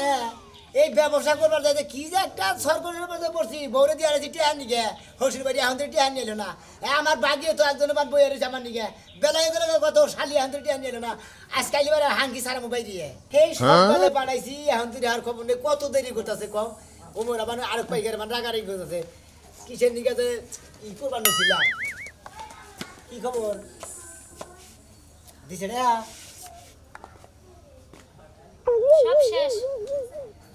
না এই ব্যবসা করবার যাইতে কি যে একটা সরকারের মধ্যে পড়ছি বউরে দিয়ে আছি টিয়া নিগে হসির বাড়ি এখন তো টিয়া নিল না আমার বাগিয়ে তো একজনের বাদ বই রয়েছে আমার নিগে বেলায় করে কত শালি এখন তো টিয়া নিল না আজকাল এবার হাঙ্কি সারা মোবাইল দিয়ে সেই সকালে পাঠাইছি এখন তো আর খবর নেই কত দেরি করতেছে কম ওমর আবার আরেক পাইকার মানে রাগারাগি করতেছে কিসের নিগে যে ই করবার নছিলাম কি খবর দিছে রে সব শেষ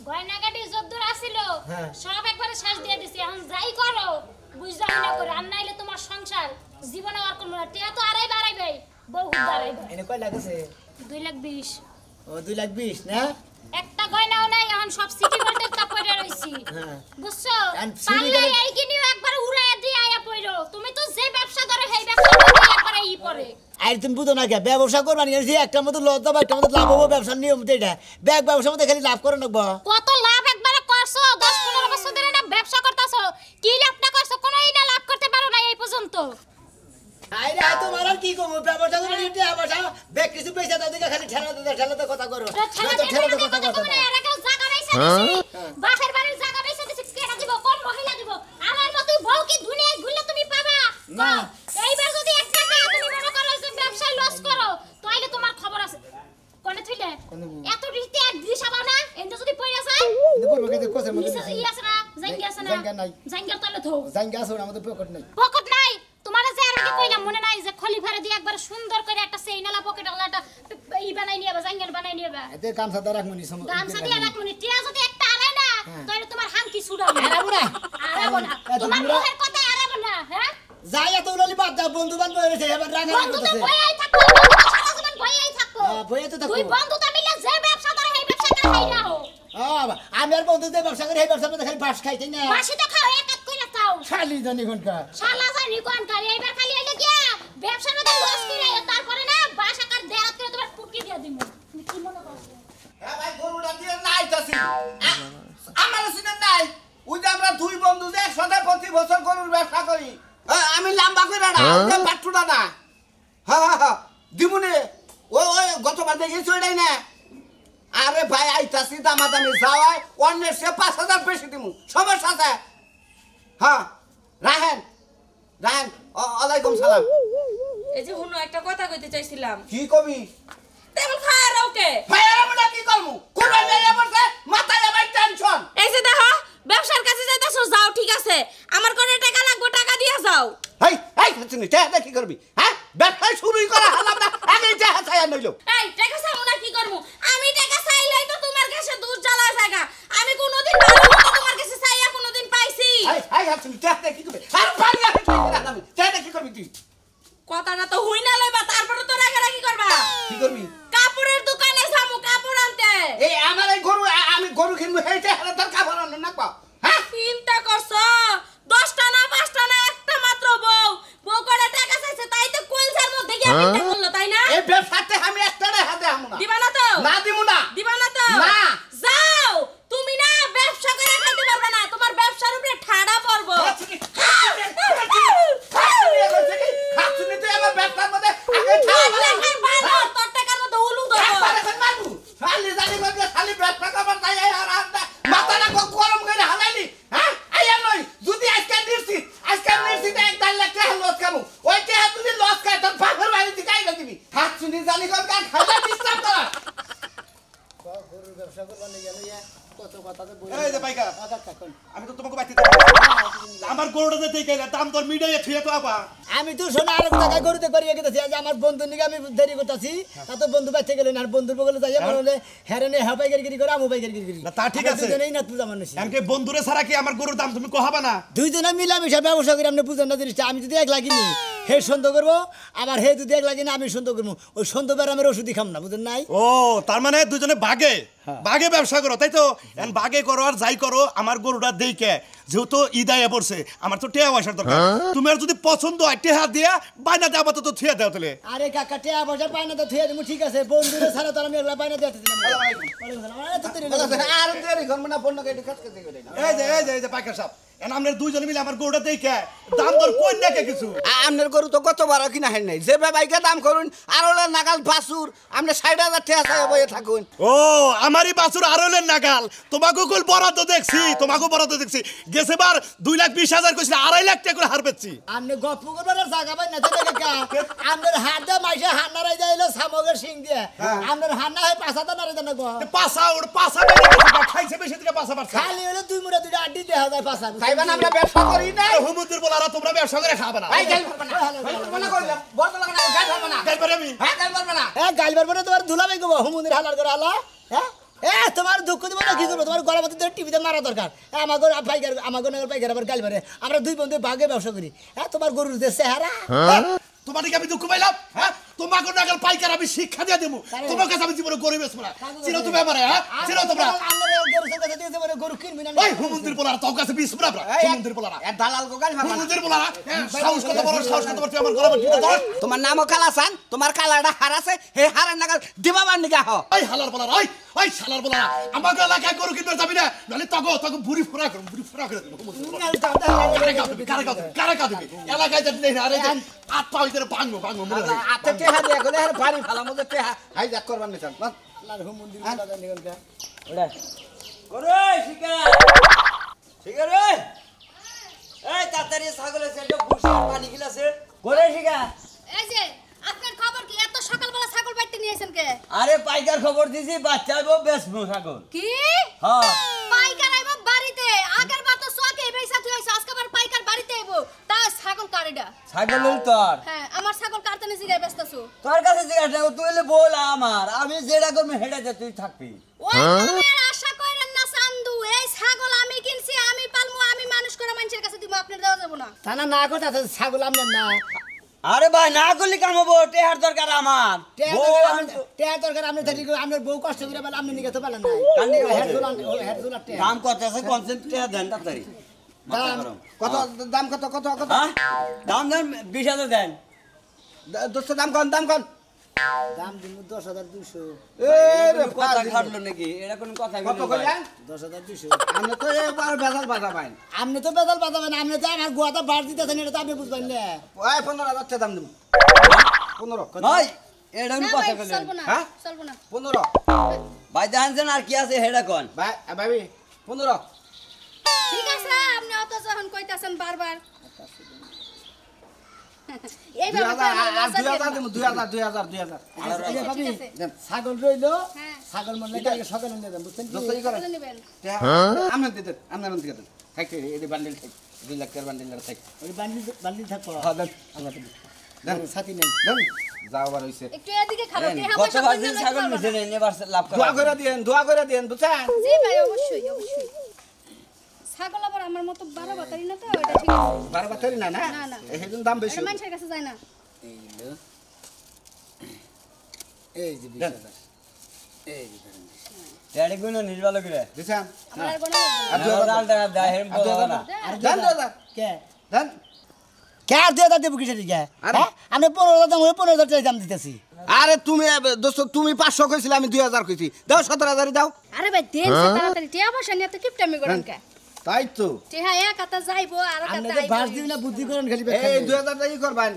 গয়নাগাটি যদ্দূর আসিল সব একবারে শেষ দিয়ে দিছি এখন যাই করো বুঝলাম না করে আর নাইলে তোমার সংসার জীবনে আর কোনো টিয়া তো আড়াই বাড়াইবে বহু বাড়াইবে এনে কয় লাগছে 2,20,000 ও 2,20,000 না একটা গয়নাও নাই এখন সব সিটি গোল্ডের তা পড়ে রইছি বুঝছো পারলে এই কিনিও একবার উড়াইয়া দিয়ে আয়া পড়ো তুমি তো যে ব্যবসা ধরো সেই ব্যবসা দিয়ে একবারে ই পড়ে আর তুমি বুঝো না কে ব্যবসা করবা নি যে একটা মতো লস দাও একটা মতো লাভ হবো ব্যবসার নিয়ম তো এটা ব্যবসার মধ্যে খালি লাভ করে নাকবো কত লাভ একবারে করছো 10-15 বছর ধরে না ব্যবসা করতেছো কি লাভটা করছো কোনোই না লাভ করতে পারো না এই পর্যন্ত আইরে তোমার আর কি কম ব্যবসা করে নিতে ব্যবসা ব্যাগ কিছু পয়সা দাও দিকে খালি ঠেলাতে কথা করো ঠেলাতে কথা কথা মানে এর কেউ জায়গা রাইছে বাপের বাড়ির জায়গা রাইছে দিছে কেডা দিব কোন মহিলা দিব আমার মতই বউ কি দুনিয়ায় ঘুরলে তুমি পাবা না এইবার যদি একটা তুমি মনে করো যে ব্যবসায় লস করো তাইলে তোমার খবর আছে কোনে থইলে এত রীতি এক দিশাবা না এন্ড যদি পয়সা যায় দেখো কে কোসের মধ্যে ই আছে না জাঙ্গি আছে না জাঙ্গা নাই জাঙ্গা তলে থো জাঙ্গা আছে আমাদের পকেট নাই তোমারে যে আরকে কইলাম মনে নাই যে খলিফারে দিয়ে একবার সুন্দর করে একটা সেইনালা পকেট আলা একটা ই বানাই নিবা জাঙ্গিয়ার বানাই নিবা এতে গামছা দা রাখমনি সম গামছা দিয়ে রাখমনি টিয়া যদি একটা আড়াই না তাহলে তোমার হাঙ্কি ছুড়াবো আরাবো না তোমার মুখের কথা আরাবো না হ্যাঁ যাই এত উলালি বাদ দাও বন্ধু বান্ধব হইছে এবার রাগা বন্ধু তো ভয়ই থাকো সারা জীবন ভয়ই থাকো ভয়ই তো থাকো তুই বন্ধুটা মিলে যে ব্যবসা করে সেই ব্যবসা করে খাই না হো আমি আর বন্ধুদের ব্যবসা করে এই ব্যবসার মধ্যে খালি বাস খাইতে না বাসি তো খাও এক এক কইরা খাও খালি জানি কোনকা শালা জানি কোন কালি এইবার খালি হইলে কি ব্যবসার মধ্যে লস করে তারপরে না বাস আকার দেরাত করে তোমার পুটকি দিয়ে দিমু তুমি কি মনে করছো হ্যাঁ ভাই গরুটা দিয়ে নাই তাছি আমার সিনে নাই ওই যে আমরা দুই বন্ধু যে একসাথে প্রতি বছর গরুর ব্যবসা করি আমি লম্বা করে না ওই পাট্টুটা না হ্যাঁ দিমুনে ওই গতবার দেখেছি ওইটাই না আরে ভাই আইতাছি দামাদামি যাওয়ায় অন্যের সে 5,000 বেশি দিমু সমস্যা আছে হ্যাঁ রাহেন ওয়ালাইকুম সালাম এই যে হুনো একটা কথা কইতে চাইছিলাম কি কবি তেমন খায় ওকে ভাই আমরা কি করব কুরবান নিয়ে বসে মাথায় ভাই টেনশন এই যে দেখো ব্যবসার কাছে যাইতাছো যাও ঠিক আছে আমার কোনে টাকা লাগবে টাকা দিয়া যাও এই খাচ্ছিস টাকা কি করবি হ্যাঁ ব্যবসা শুরুই করা হলো না আগে টাকা চাই নইলো এই টাকা চাইও না কি করব আমি টাকা চাইলেই তো তোমার কাছে দূর জ্বালা জায়গা আমি কোনোদিন ভালো মতো তোমার কাছে চাইয়া কোনোদিন পাইছি এই খাচ্ছিস টাকা কি করবি আর পানি আমি টাকা কি করবি তুই কথাটা তো হই না লইবা তারপরে তো রাগারাগি করবা কি করবি কাপড়ের দোকানে যাবো কাপড় আনতে এই আমার এই গরু আমি গরু কিনবো এইটা হলো তোর কাপড় আনলো না পা হ্যাঁ চিন্তা করছো 10টা না 5টা না একটা মাত্র বউ করে টাকা চাইছে তাই তো কলসার মধ্যে গিয়ে চিন্তা করলো তাই না এই ব্যবসাতে আমি একটা হাতে আমু না দিবা না তো না দিমু না দিবা না তো না যাও তুমি না ব্যবসা করে খাইতে পারবে না তোমার ব্যবসার উপরে ঠাড়া পড়বো খাচ্ছিস তুই আমার ব্যবসার মধ্যে আগে ভালো তোর টাকার মধ্যে উলু ধরো মারবো খালি জানি করবে খালি ব্যবসা করবার তাই আর মাথাটা গরম করে হালাইলি হ্যাঁ আইয়া নই যদি আজকে নির্ছি এক 1 লাখ টাকা লস কামু ওই টাকা যদি লস খায় তোর বাপের বাড়িতে কাইলা দিবি খাচ্ছিস জানি করবে আর খাইলা ডিস্টার্ব করা গরুর ব্যবসা করবার নিয়ে গেল কত কথা তো বলি এই যে বাইকা আমি তো তোমাকে বাইতে আমার গরুটা যেতে গেলে দাম তোর মিডিয়ায় থুয়ে তো আপা আমি তো শোনা আর টাকা গরুতে করিয়ে গেছি আজ আমার বন্ধু নিকে আমি দেরি করতেছি তা তো বন্ধু বাইতে গেলেন আর বন্ধুর বগলে যাইয়া বলে হেরেনে হাবাই গিরি করে আমু বাই গিরি না তা ঠিক আছে দুজনেই না পূজা মানুষ এমকে বন্ধুরে ছাড়া কি আমার গরুর দাম তুমি কহাবা না দুইজনে মিলামিশা ব্যবসা করে আপনি বুঝেন না জিনিসটা আমি যদি এক লাগিনি হে সন্দেহ করবো আবার হে যদি এক লাগিনি আমি সন্দেহ করবো ওই সন্দেহ বেরামের ওষুধই খাম না বুঝেন নাই ও তার মানে দুজনে বাগে ব্যবসা করো তাই তো এখন বাগে করো আর যাই করো আমার গরুটা দেইকে যেহেতু ঈদায় পড়ছে আমার তো টেয়া পয়সার দরকার তুমি আর যদি পছন্দ হয় টেহা দিয়া বাইনা দেওয়া তো থুয়ে দাও তাহলে আরে কাকা টেয়া পয়সা পাই না তো থুয়ে দেবো ঠিক আছে বন্ধুরে ছাড়া তো আমি এগুলা পাই না দিতেছিলাম আর দেরি করব না পণ্য কেটে কাজ করতে করে এই যে পাইকার সাহেব এখন আমরা দুইজনে মিলে আমার গরুটা দেইকে দাম দর কই নাকে কিছু আপনার গরু তো কত বড় কিনা হেন নাই যে বাইকে দাম করুন আর ওলা নাগাল বাসুর আপনি 60,000 টাকা চাই বইয়ে থাকুন ও আমারই বাছুর আরলের নাগাল তোমাকে কল বরাদ্দ দেখছি তোমাকে বরাদ্দ দেখছি গেছে বার 2,20,000 কইছিল 2.5 লাখ টাকা করে হার পেছি আপনি গপ্প করবার জায়গা পাই না তো কা আপনার হাত দা মাইসে হাত নারাই যাইলো সামগের সিং দিয়ে আপনার হাত না হয় পাছাটা নারাই দেন গো পাছা ওর পাছা বেরিয়ে গেছে খাইছে বেশি থেকে পাছা পারছে খালি হলো দুই মুড়া দুইটা আড্ডি দেখা যায় পাছা খাইবেন আমরা ব্যবসা করি না হুমুদের বলারা তোমরা ব্যবসা করে খাবে না এই গাল পারবে না কইলাম বড় লাগা না গাল পারবে না গাল পারে আমি হ্যাঁ গাল পারবে না এ গাইল পারবে না তোমার ধুলাবাই গো হুমুদের হালার করে আলা হ্যাঁ এ তোমার দুঃখ দিব না কি করবো তোমার গলাপতি ধরে টিভিতে মারা দরকার আমাগো পাইকার আমাগো নগর পাইকার আবার গাইল পারে আমরা দুই বন্ধু ভাগে ব্যবসা করি হ্যাঁ তোমার গরুর যে চেহারা তোমার দিকে আমি দুঃখ পাইলাম হ্যাঁ তোমাকে নাগাল পাইকার আমি শিক্ষা দিয়ে দেবো তোমার কাছে আমি জীবনে গরিব বেশ না চিনো তুমি আমারে হ্যাঁ চিনো তোমরা গরু কিনবি না ওই হুমুদের বলারা তোর কাছে বিশ না হুমুদের বলারা এ দালাল গো গাল পারবে না হুমুদের বলারা সাহস কত বড় তুই আমার গলা বাঁধতে ধর তোমার নামও কালাসান তোমার কালাটা হার আছে হে হারের নাগাল দিবাবার নিগা হ ওই হালার বলারা ওই শালার বলারা আমাকে এলাকায় গরু কিনতে যাবি না নাহলে তোকে বুড়ি ফোড়া করে দেবো কারা দিবি এলাকায় যাবি না আরে আট পা ভিতরে ভাঙবো মনে হয় আতে টেহা দিয়া গলে আর বাড়ি ফালা মধ্যে টেহা হাই যাক করবার নিছান ওরে শিকা শিকা রে এই তাড়াতাড়ি ছাগলের সেটা বসে পানি গিলাছে করে শিকা এই যে আপনার খবর কি এত সকালবেলা ছাগল বাইতে নিয়েছেন কে আরে পাইকার খবর দিছি বাচ্চা আইবো বেচবো ছাগল কি হ্যাঁ পাইকার আইবো বাড়িতে আগের বার তো সোয়াকে বেইসা তুই আইছ আজকে আবার পাইকার বাড়িতে আইবো তা ছাগল কারেডা ছাগল তোর হ্যাঁ আমার ছাগল কাটতে নিছি গায় ব্যস্তছো তোর কাছে জিজ্ঞাসা তুই এলে বল আমার আমি যেটা করবো হেডা যে তুই থাকবি ওই ধরনের আশা কইরেন না চান্দু এই ছাগল আমি কিনছি আমি পালমু আমি মানুষ করে মানুষের কাছে দিব আপনার দেওয়া যাব না তা না কথা ছাগল আপনার না আরে ভাই না করলি কাম হবো টেহার দরকার আমার টেয়ার দরকার আপনি থাকি আপনার বউ কষ্ট করে বলে আপনি নিকে তো পালেন না দাম কত আছে কনসেন্ট টেহার দেন তাড়াতাড়ি কত দাম কত কত কত হ্যাঁ দাম দেন 20,000 দেন দোস্ত দাম কোন দাম দিব 10,200 এ রে কথা খাটলো নাকি এটা কোন কথা কত বলি কইলেন 10,200 আমি তো এবার বেজাল বাজা পাইন আপনি তো বেদাল পাতাবেন আপনি তো আমার গোয়াটা বার দিতেছেন এটা তো আপনি বুঝবেন না ওই 15,000 টাকা দাম দিব 15 ভাই এটা কোন না কথা ভাই বলেন চলবো না হ্যাঁ? চলবো না 15 ভাই জানেন আর কি আছে হেডা কোন ভাই ভাবি 15 ঠিক আছে আপনি অত যখন কইতাছেন বারবার এইভাবে তো আমার লজ্জা দিয়ে না। 2000 ছাগল রইলো হ্যাঁ। ছাগল মনে কালকে সকালে নিয়ে যাবেন বুঝছেন কি? দোস্ত ই করে কত নেবেন? আমনে দিতে আমনে দিতে থাকতে এই বান্ডিল থাক 2 লাখ টাকার বান্ডিল থাক ওই বান্ডিল থাকো হ্যাঁ দেন আমরা দেন সাথী নেন দেন যাও বার হইছে একটু এদিকে খাবো টেহা কত পয়সা বার কইনা দিন ছাগল মিছে নেবার লাভ দোয়া করা করে দিয়েন বুঝছেন জি ভাই অবশ্যই অবশ্যই ছাগল আবার আমার মতো বারো বাতারি না তো এটা ঠিক আছে 12 বাতারি না না না, না। এইজন্য দাম বেশি এটা মানুষের কাছে যায় না এই যে 20,000 এই যে টেডি গুণ নির্বাল করে দিছেন আমার আর কোনো আর 2000 টাকা দেয় হেম বলা না আর দেন 2000 কে দেন কে আর 2000 দেব কিসের দিকে আরে। হ্যাঁ আমি 15,000 দাম 15,000 টাকা দাম দিতেছি আরে তুমি দোস্ত তুমি 500 কইছিলে আমি 2000 কইছি দাও 17,000 দাও আরে ভাই দেন সে তাড়াতাড়ি টেহা পয়সা নিয়ে তো কিপটামি করেন কে তাই তো টেহা এক হাতে যাইবো আর এক আপনি হাতে তো বাস দিবি না বুদ্ধি করেন খালি এই 2000 টাকা করবেন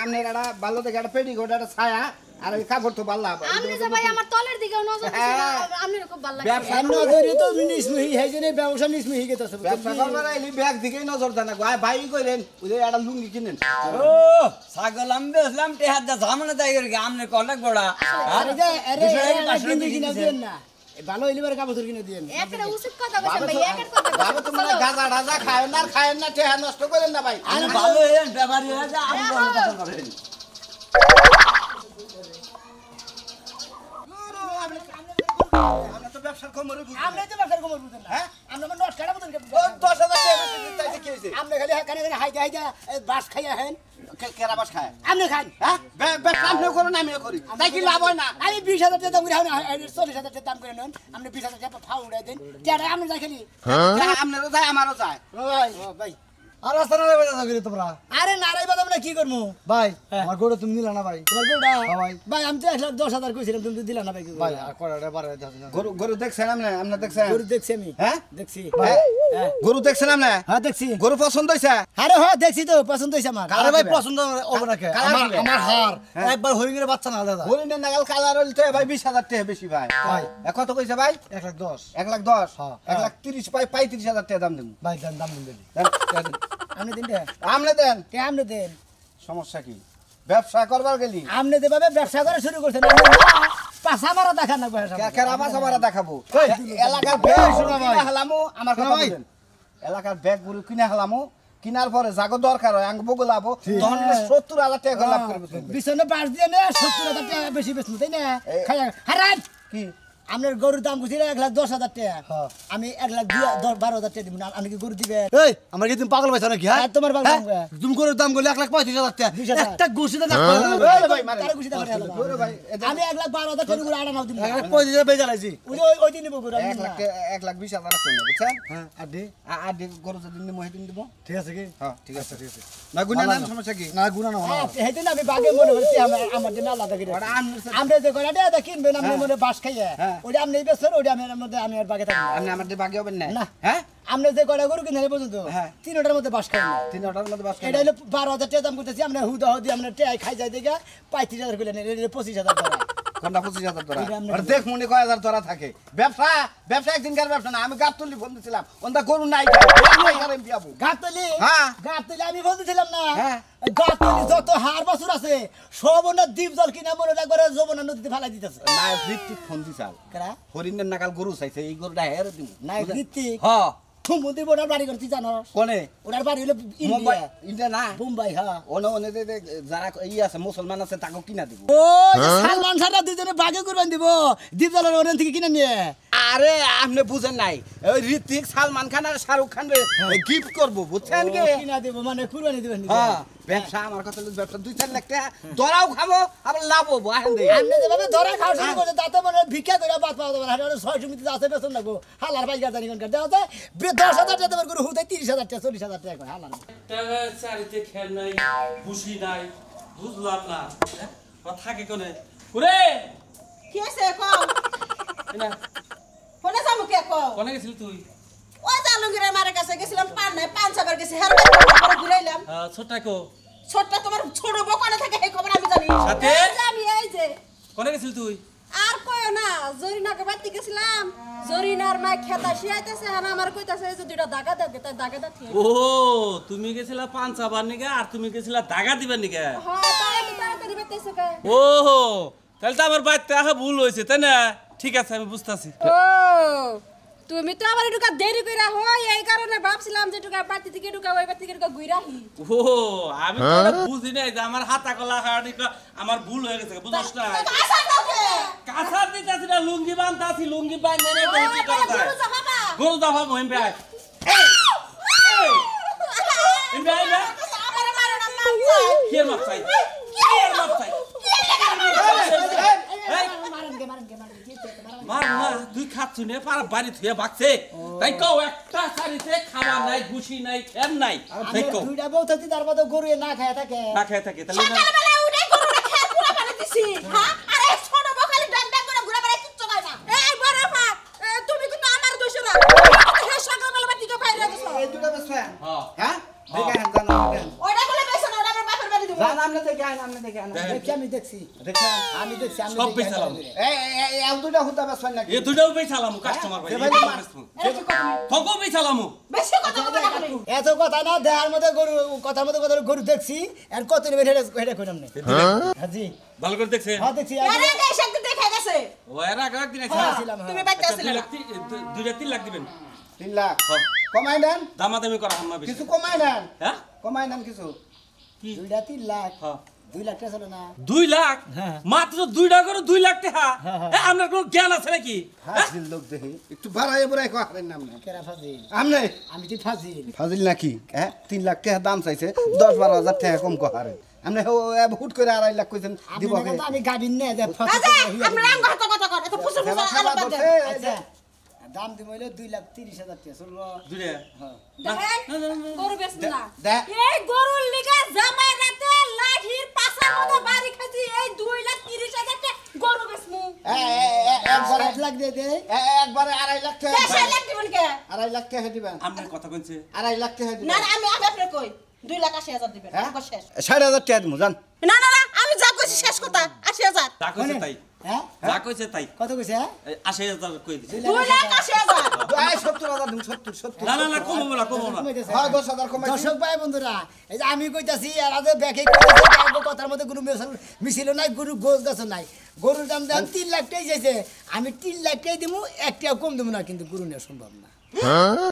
আমনে একটা ভালো দেখে একটা পেটি গোটা একটা ছায়া আর ওই কাপড় তো ভালো আপনি যে ভাই আমার তলের দিকেও নজর দিছেন আপনি খুব ভালো লাগে ব্যবসা সামনে ধরে তো নিসমিহি হেজনে ব্যবসা নিসমিহি গেতেছে ব্যবসা করবার আইলি ব্যাগ দিকেই নজর দেন ভাই ভাই কইলেন ওই যে একটা লুঙ্গি কিনেন ও ছাগল আমি বেচলাম টেহার দা ঝামেলা তাই করে আমনে কন্টাক বড়া আরে যে আরে পাঁচশো কিনে টাকা কিনে দিছেন। দেন না ভালো হইলিবার কাপড় কিনে দেন একটা উচিত কথা বলছেন ভাই একের কথা বাবা তোমরা গাজা রাজা খায় না টেহা নষ্ট করেন না ভাই আমি ভালো হয়ে ব্যাপারী হয়ে যা আমি পছন্দ করেন আমরা তো ব্যবসার কোমরে বুঝি আপনি তো ব্যবসার খবর বুঝেন না হ্যাঁ? আপনি আমার নট কাটা বুঝেন 10,000 টাকা চাইছে কি হইছে আপনি খালি কানে কানে হাইতে হাইতে বাস খাইয়া হেন কেরা বাস খায় আপনি খান হ্যাঁ ব্যবসা আপনিও করুন আমিও করি তাই কি লাভ হয় না আমি 20,000 টাকা দাম করে হন 40,000 টাকা দাম করে নেন আপনি 20,000 টাকা ফাউ উড়াই দেন যেটা আপনি যাই খালি আপনারও যায় আমারও যায় ভাই ভাই আর রাস্তা না যাবে দাদা করে তোমরা আরে নারাই বাদাম না কি করবো ভাই আমার গরু তুমি দিলা না ভাই তোমার গরুটা হ্যাঁ ভাই। ভাই আমি তো 1,10,000 কইছিলাম তুমি তো দিলা না ভাই কি ভাই করবো? আর কয়টা বাড়াই দাও না। গরু গরু দেখছেন আপনি দেখছেন গরু দেখছি আমি হ্যাঁ দেখছি হ্যাঁ? গরু দেখছেন আপনি হ্যাঁ দেখছি গরু পছন্দ হইছে আরে হ্যাঁ দেখছি তো পছন্দ হয়েছে আমার আরে ভাই পছন্দ হবে না কে কালার আমার দিবে। আমার হার একবার হরিণের বাচ্চা না দাদা হরিণের নাগাল কালার হইতে ভাই 20,000 টাকা বেশি ভাই ভাই। কত কইছে ভাই 1,10,000 1,10,000 হ্যাঁ। 1,30,000 পাই 35,000 টাকা দাম দেব ভাই দাম দিন দিবি আপনি দিন দে আমনে দেন কে আপনি দেন সমস্যা কি ব্যবসা করবার গেলি আপনি যেভাবে ব্যবসা করে শুরু করছেন পাশা মারা দেখা না কেরামা সামারা দেখাবো কই? এলাকার কই, ব্যাগ শোনো ভাই। কিনা হলামো আমার কথা শোনো ভাই। বলেন এলাকার ব্যাগ গুলো কিনা হলামো কিনার পরে যাগো দরকার হয় আঙ্গ বগলাবো তখন 70,000 টাকা লাভ করবে বিছনে বাস দিয়ে নে 70,000 টাকা বেশি বেচবো তাই না খায়া হারান কি আপনার গরুর দাম বুঝি 1,10,000 টাকা হ্যাঁ। আমি 1,12,000 টাকা দিব না আপনি কি গরু দিবেন এই আমার কি তুমি পাগল পাইছ নাকি হ্যাঁ হ্যাঁ, তোমার পাগল হ্যাঁ? পাইছে। তুমি করে দাম বলে 1,35,000 টাকা 20,000 একটা ঘুষিতে না ওরে ভাই মারে তারে গুছি দেখা গেল। ওরে ভাই আমি 1,12,000 টাকা গরু আড়া নাও দিব না। 1,35,000 বেজা লাইছি ওই দিন নিব গরু আমি 1 নিব লাখ না। 1,20,000 আছে না বুঝছেন হ্যাঁ আর দি আর গরু যদি নিমো হেদিন দিব ঠিক আছে কি হ্যাঁ ঠিক আছে ঠিক আছে না গুনা নাম সমস্যা কি না গুনা না হ্যাঁ, সেইদিন আমি বাগে মনে হচ্ছে আমার জন্য আলাদা করে ওটা আমনে আমরা যে কয়টা কিনবেন আপনি মনে বাস খাইয়ে হ্যাঁ। ওটা আপনি বেচছেন ওটা আমি এর মধ্যে আমি আর বাগে থাকবো আপনি আমাদের বাকি হবেন না না। হ্যাঁ আপনি যে কয়টা গরু কিনে পর্যন্ত হ্যাঁ। 3টার মধ্যে বাস খাই না 3টার মধ্যে বাস এটা হলো 12,000 টাকা দাম করতেছি আমরা হুদা হুদি আমরা টেয়াই খাই যাই দেখে 35,000 করে নেন এটা 25,000 টাকা কোনটা 25,000 ধরা এটা আমরা আর দেখ মনে কয় হাজার ধরা থাকে ব্যবসা একদিনকার ব্যবসা না আমি গাব তুলি ফোন দিছিলাম ওনটা গরু নাই খাই পিয়াবো গাতলি হ্যাঁ। গাতলি আমি বলতেছিলাম না হ্যাঁ। গাতলি যত হার বছর আছে সব ওনার দ্বীপ জল কিনা মনে একবারে যমুনা নদীতে ফেলাই দিতেছে না ঋত্বিক ফোন দিছাল কেরা হরিণের নাগাল গরু চাইছে এই গরুটা হেরে দিব না ঋত্বিক হ্যাঁ মুদি ওনার বাড়ি করতে জানো কোনে ওনার বাড়ি হলো মুম্বাই ইন্ডিয়া ইন্ডিয়া না মুম্বাই হ্যাঁ ওনে যারা আছে মুসলমান আছে তাকে কিনা দিব ও সালমান শাহরা দুজনে বাগে কুরবান দিব দ্বীপ জলের ওখান থেকে কিনে নিয়ে আরে আপনি বুঝেন নাই ওই ঋত্বিক সালমান খান আর শাহরুখ খান গিফট করবো বুঝছেন কি কিনা দিব মানে কুরবানি দিবেন হ্যাঁ ব্যবসা আমার কথা হলো ব্যবসা 2-4 লাখ টাকা ধরাও খাবো আবার লাভ হবো আহেন দেই আপনি যেভাবে ধরা খাওয়া শুরু করছে তাতে মানে ভিক্ষা করে বাদ পাওয়া যাবে না হাজার 600 মিনিট আছে বেতন লাগবো হালার পাই গাড়ি কোন দেওয়া যায় 10,000 টাকা দেবার করে হুদাই 30,000 টাকা 40,000 টাকা করে হালার টাকা চারিতে খেল নাই খুশি নাই বুঝলাম না হ্যাঁ? ও থাকে কোনে ওরে কি আছে কও না ফোনে যাবো কে কও কোনে গেছিলি তুই ওই জালুঙ্গিরের মারে কাছে গেছিলাম পান নাই পান সাবার গেছি হেরবার করে ঘুরাইলাম ছোটটা কো ছোটটা তোমার ছোট বকনে থাকে এই খবর আমি জানি সাথে? এই যে আমি এই যে কোনে গেছিলি তুই আর কইও না জরিনাকে বাড়তে গেছিলাম জরিনার মা খেতা শিয়াইতেছে আর আমার কইতাছে এই যে দুইটা দাগা দাগে তাই দাগা দাঠি ও তুমি গেছিলা পান চাবার নিগে আর তুমি গেছিলা দাগা দিবার নিগে হ্যাঁ তাই আমি তাড়াতাড়ি বাইতেছে কে ও তাহলে তো আমার বাইতে আহা ভুল হয়েছে তাই না ঠিক আছে আমি বুঝতাছি ও তুমি তো আবার এটুকা দেরি কইরা হয় এই কারণে ভাবছিলাম যে এটুকা বাড়তি থেকে এটুকা ওই বাড়তি থেকে এটুকা ঘুরাহি ও আমি তো এটা বুঝি নাই যে আমার হাতা কলা হাড়ি আমার ভুল হয়ে গেছে বুঝছ না আসা দাও কে কাঁচা দিতাছি না লুঙ্গি বানতাছি লুঙ্গি বান্ধে নেই বেশি করা যায় গরু জামাবা গরু দাফা মহিম ভাই ইম ভাই না আমারে মারে না মাপ চাই কি মাপ চাই কি মাপ চাই মার না তুই খাচ্ছু নে পারা বাড়ি থুয়ে বাকছে তাই কও একটা সারিতে খাওয়া নাই গুছি নাই খেন নাই তাই কও দুইটা বউ থাকতে তার মধ্যে গরু না খায় থাকে না খেয়ে থাকে তাহলে না সকালবেলা উঠে গরুটা খেয়ে পুরা পানি দিছি হ্যাঁ আরে ছোট বখালি ডাক ডাক করে ঘুরে বেড়ায় কিচ্ছু পায় না এই বড় মা তুমি কিন্তু আমার দোষ না হে সকালবেলা বাড়ি থেকে বাইরে গেছো এই দুটো ব্যবসা হ্যাঁ হ্যাঁ দেখে আহেন জানো ওইটা বলে বেছ না ওটা আমার বাপের বাড়ি দেব জান আপনি দেখে আহেন দেখছি আমি দেখছি দেখেন আমি দেখছি আমি সব দেখি। বেচালাম এই দুটো হুতা ব্যবসা নাকি এ দুটাও বেচালাম কাস্টমার ভাই থকো বেচালাম বেশি কথা বলে না এত কথা না দেহার মধ্যে গরু কথার মধ্যে কথা গরু দেখছি আর কত নেবে হেডে কইলাম না হ্যাঁ জি ভালো করে দেখছে হ্যাঁ দেখছি আরে দেশ একদিন দেখা গেছে ও এরা কয়েকদিন আছে ছিলাম তুমি বাইতে আচ্ছা, আসলে 2 লাখ দিবেন 3 লাখ হ্যাঁ। কমাই দেন দামাদামি করা হাম্মা বেশি কিছু কমাই দেন হ্যাঁ কমাই দেন কিছু কি দুইটা 3 লাখ হ্যাঁ 2 লাখ টাকা চলে না 2 লাখ হ্যাঁ। মাত্র 2টা করে 2 লাখ টাকা হ্যাঁ, হ্যাঁ। এ, আপনার কোনো জ্ঞান আছে নাকি ফাজিল লোক দেখি একটু বাড়াই বুড়াই করেন নাম না কেরা ফাজিল আমনে আমি কি ফাজিল ফাজিল নাকি হ্যাঁ 3 লাখ টাকা দাম চাইছে 10-12 হাজার টাকা কম কহারে আমনে হুট করে 2.5 লাখ কইছেন দিব আমি গাবিন না যে আচ্ছা আমরা রাম কথা কথা কর এত ফুসুর ফুসুর আলো বাদ দে আচ্ছা দাম দিব হইলো 2,30,000 টাকা চলবো দুরে দেখেন গরু বেচবো না দে- এই গরুর লিগা জামাই রাতে লাঠির পাছার মধ্যে বাড়ি খাইছি এই 2,30,000 টাকা গরু বেচমু একবারে 60 লাখ দিয়ে দে একবারে 2.5 লাখ টাকা দেশে লাগ দিবেন কে 2.5 লাখ টাকা দিবেন আপনার কথা কইছে 2.5 লাখ টাকা না দিবেন না আমি আপনার কই 2,80,000 দিবেন হ্যাঁ? আমার শেষ 60,000 টাকা দিমু জান না না না আমি যা কইছি শেষ কথা 80,000 যা কইছে তাই হ্যাঁ যা কইছে তাই কত কইছে 80,000 কই দিছে 2,80,000 70,000 দিন 70 না না না কমবো না কমবো না হ্যাঁ 10,000 কমাই দর্শক ভাই বন্ধুরা এই যে আমি কইতাছি আর আদে ব্যাকে কইতাছি কথার মধ্যে কোনো মিছিল নাই গরু গোছ গাছ নাই গরুর দাম 3 লাখ টাকাই যাইছে আমি 3 লাখ টাকাই দিমু একটাও কম দিমু না কিন্তু গরু নেওয়া সম্ভব না